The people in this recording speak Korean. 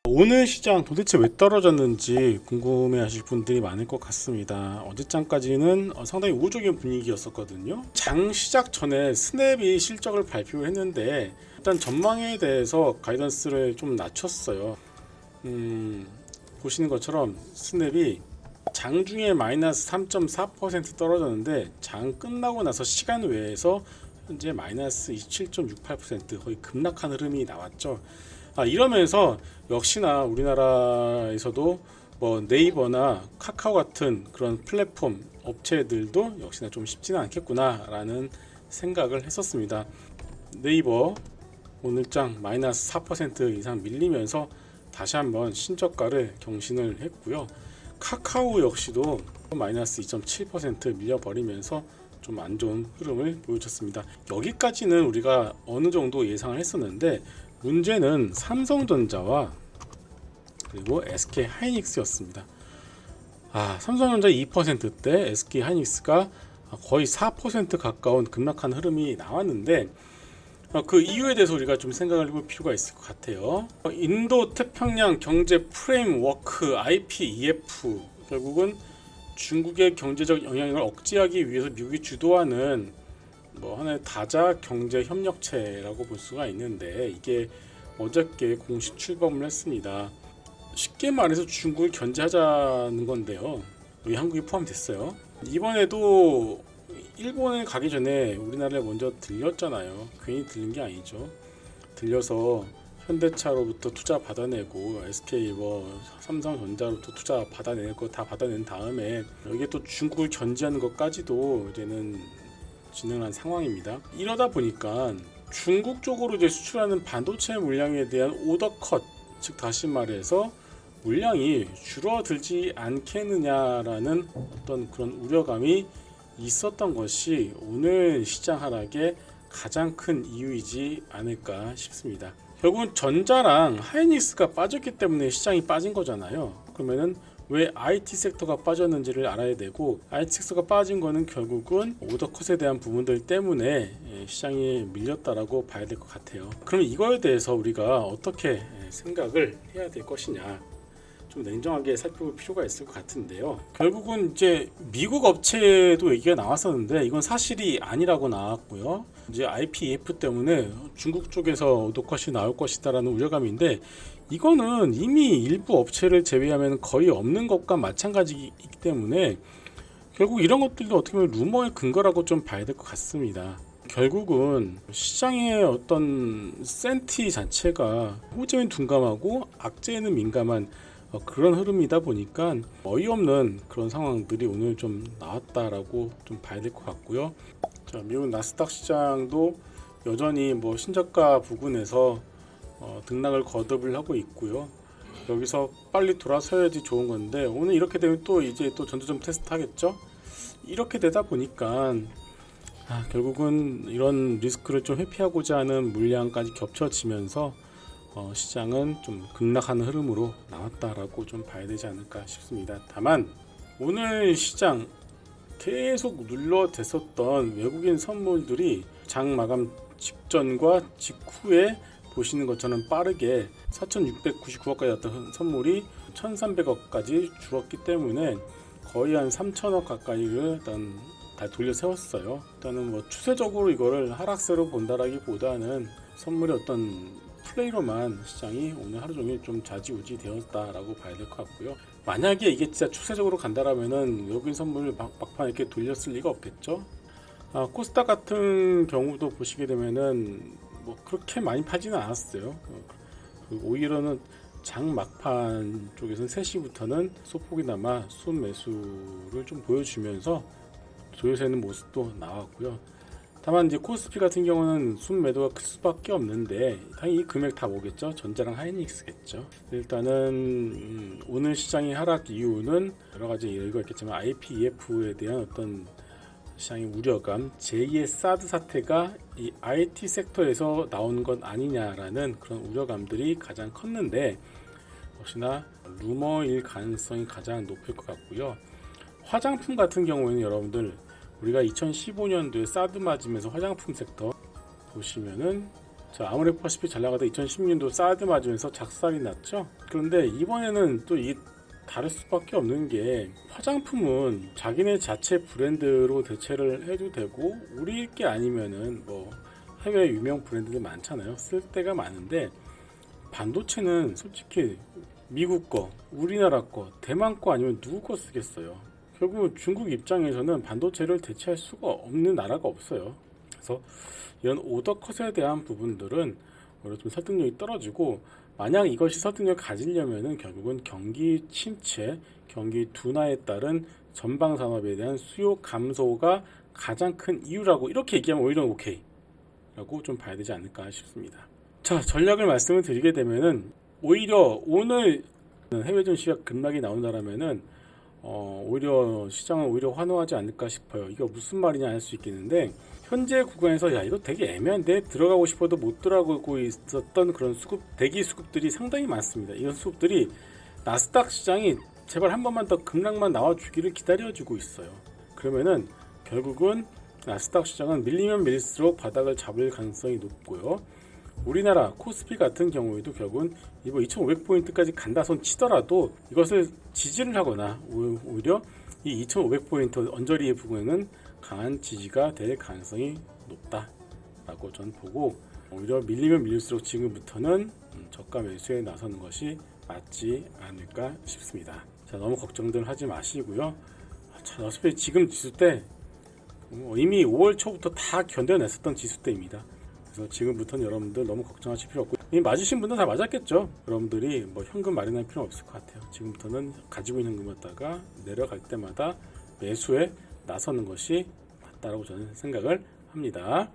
오늘 시장 도대체 왜 떨어졌는지 궁금해 하실 분들이 많을 것 같습니다. 어제장까지는 상당히 우호적인 분위기였었거든요. 장 시작 전에 스냅이 실적을 발표했는데 일단 전망에 대해서 가이던스를 좀 낮췄어요. 보시는 것처럼 스냅이 장 중에 마이너스 3.4% 떨어졌는데 장 끝나고 나서 시간 외에서 현재 마이너스 27.68% 거의 급락한 흐름이 나왔죠. 이러면서 역시나 우리나라에서도 뭐 네이버나 카카오 같은 그런 플랫폼 업체들도 역시나 좀 쉽지는 않겠구나라는 생각을 했었습니다. 네이버 오늘장 마이너스 4% 이상 밀리면서 다시 한번 신저가를 경신을 했고요. 카카오 역시도 마이너스 2.7% 밀려버리면서 좀 안 좋은 흐름을 보여줬습니다. 여기까지는 우리가 어느 정도 예상을 했었는데 문제는 삼성전자와 그리고 SK 하이닉스였습니다. 삼성전자 2%대 SK 하이닉스가 거의 4% 가까운 급락한 흐름이 나왔는데 그 이유에 대해서 우리가 좀 생각을 해볼 필요가 있을 것 같아요. 인도 태평양 경제 프레임워크 IPEF 결국은 중국의 경제적 영향력을 억제하기 위해서 미국이 주도하는 하나의 다자 경제 협력체라고 볼 수가 있는데 이게 어저께 공식 출범을 했습니다. 쉽게 말해서 중국을 견제하자는 건데요. 여기 한국이 포함됐어요. 이번에도 일본에 가기 전에 우리나라에 먼저 들렸잖아요. 괜히 들린 게 아니죠. 들려서 현대차로부터 투자 받아내고 SK 삼성전자로부터 투자 받아낼 거 다 받아낸 다음에 여기에 또 중국을 견제하는 것까지도 이제는 진행한 상황입니다. 이러다 보니까 중국 쪽으로 이제 수출하는 반도체 물량에 대한 오더컷, 즉 다시 말해서 물량이 줄어들지 않겠느냐라는 어떤 그런 우려감이 있었던 것이 오늘 시장 하락의 가장 큰 이유이지 않을까 싶습니다. 결국은 전자랑 하이닉스가 빠졌기 때문에 시장이 빠진 거잖아요. 그러면은 왜 IT 섹터가 빠졌는지를 알아야 되고, IT 섹터가 빠진 거는 결국은 오더컷에 대한 부분들 때문에 시장이 밀렸다라고 봐야 될 것 같아요. 그럼 이거에 대해서 우리가 어떻게 생각을 해야 될 것이냐, 좀 냉정하게 살펴볼 필요가 있을 것 같은데요. 결국은 이제 미국 업체도 얘기가 나왔었는데 이건 사실이 아니라고 나왔고요. 이제 IPEF 때문에 중국 쪽에서 오더컷이 나올 것이다라는 우려감인데, 이거는 이미 일부 업체를 제외하면 거의 없는 것과 마찬가지이기 때문에 결국 이런 것들도 어떻게 보면 루머의 근거라고 좀 봐야 될 것 같습니다. 결국은 시장의 어떤 센티 자체가 호재엔 둔감하고 악재에는 민감한 그런 흐름이다 보니까 어이없는 그런 상황들이 오늘 좀 나왔다라고 좀 봐야 될 것 같고요. 자, 미국 나스닥 시장도 여전히 신저가 부근에서 등락을 거듭을 하고 있고요. 여기서 빨리 돌아서야지 좋은 건데 오늘 이렇게 되면 또 이제 또 전저점 테스트 하겠죠. 이렇게 되다 보니까 결국은 이런 리스크를 좀 회피하고자 하는 물량까지 겹쳐지면서 시장은 좀 급락하는 흐름으로 나왔다라고 좀 봐야 되지 않을까 싶습니다. 다만 오늘 시장 계속 눌러댔었던 외국인 선물들이 장 마감 직전과 직후에 보시는 것처럼 빠르게 4,699억까지 왔던 선물이 1,300억까지 줄었기 때문에 거의 한 3,000억 가까이를 일단 다 돌려 세웠어요. 일단은 추세적으로 이거를 하락세로 본다라기보다는 선물의 어떤 플레이로만 시장이 오늘 하루 종일 좀 좌지우지 되었다라고 봐야 될 것 같고요. 만약에 이게 진짜 추세적으로 간다라면은 외국인 선물을 막판 이렇게 돌렸을 리가 없겠죠. 코스닥 같은 경우도 보시게 되면은 그렇게 많이 팔지는 않았어요. 오히려는 장 막판 쪽에서는 3시부터는 소폭이나마 순 매수를 좀 보여주면서 조여세는 모습도 나왔고요. 다만 이제 코스피 같은 경우는 순 매도가 클 수밖에 없는데 당연히 이 금액 다 뭐겠죠? 전자랑 하이닉스겠죠. 일단은 오늘 시장의 하락 이유는 여러 가지 이유가 있겠지만 IPEF에 대한 어떤 시장의 우려감, 제2의 사드 사태가 이 IT 섹터에서 나온 것 아니냐라는 그런 우려감들이 가장 컸는데 역시나 루머일 가능성이 가장 높을 것 같고요. 화장품 같은 경우에는 여러분들 우리가 2015년도에 사드 맞으면서 화장품 섹터 보시면은 자, 아무래도 보시다시피 잘 나가다 2016년도 사드 맞으면서 작살이 났죠. 그런데 이번에는 또 이 다를 수밖에 없는 게 화장품은 자기네 자체 브랜드로 대체를 해도 되고 우리 게 아니면은 뭐 해외 유명 브랜드들 많잖아요. 쓸 때가 많은데 반도체는 솔직히 미국 거, 우리나라 거, 대만 거 아니면 누구 거 쓰겠어요. 결국 중국 입장에서는 반도체를 대체할 수가 없는 나라가 없어요. 그래서 이런 오더 컷에 대한 부분들은 오히려 좀 설득력이 떨어지고 만약 이것이 설득력을 가지려면은 결국은 경기 침체, 경기 둔화에 따른 전방 산업에 대한 수요 감소가 가장 큰 이유라고 이렇게 얘기하면 오히려 오케이 라고 좀 봐야 되지 않을까 싶습니다. 자, 전략을 말씀을 드리게 되면은 오히려 오늘 해외 증시가 급락이 나온다라면은 오히려 시장은 오히려 환호하지 않을까 싶어요. 이거 무슨 말이냐 할 수 있겠는데 현재 구간에서 야 이거 되게 애매한데 들어가고 싶어도 못 들어가고 있었던 그런 수급 대기 수급들이 상당히 많습니다. 이런 수급들이 나스닥 시장이 제발 한 번만 더 급락만 나와주기를 기다려주고 있어요. 그러면은 결국은 나스닥 시장은 밀리면 밀릴수록 바닥을 잡을 가능성이 높고요. 우리나라 코스피 같은 경우에도 결국은 이거 2500포인트까지 간다 손 치더라도 이것을 지지를 하거나 오히려 이 2500포인트 언저리 부분에는 강한 지지가 될 가능성이 높다라고 저는 보고 오히려 밀리면 밀릴수록 지금부터는 저가 매수에 나서는 것이 맞지 않을까 싶습니다. 자, 너무 걱정들 하지 마시고요. 자, 어차피 지금 지수대 이미 5월 초부터 다 견뎌냈었던 지수대입니다. 그래서 지금부터는 여러분들 너무 걱정하실 필요 없고 이미 맞으신 분들은 다 맞았겠죠. 여러분들이 뭐 현금 마련할 필요는 없을 것 같아요. 지금부터는 가지고 있는 금 갖다가 내려갈 때마다 매수에 나서는 것이 맞다라고 저는 생각을 합니다.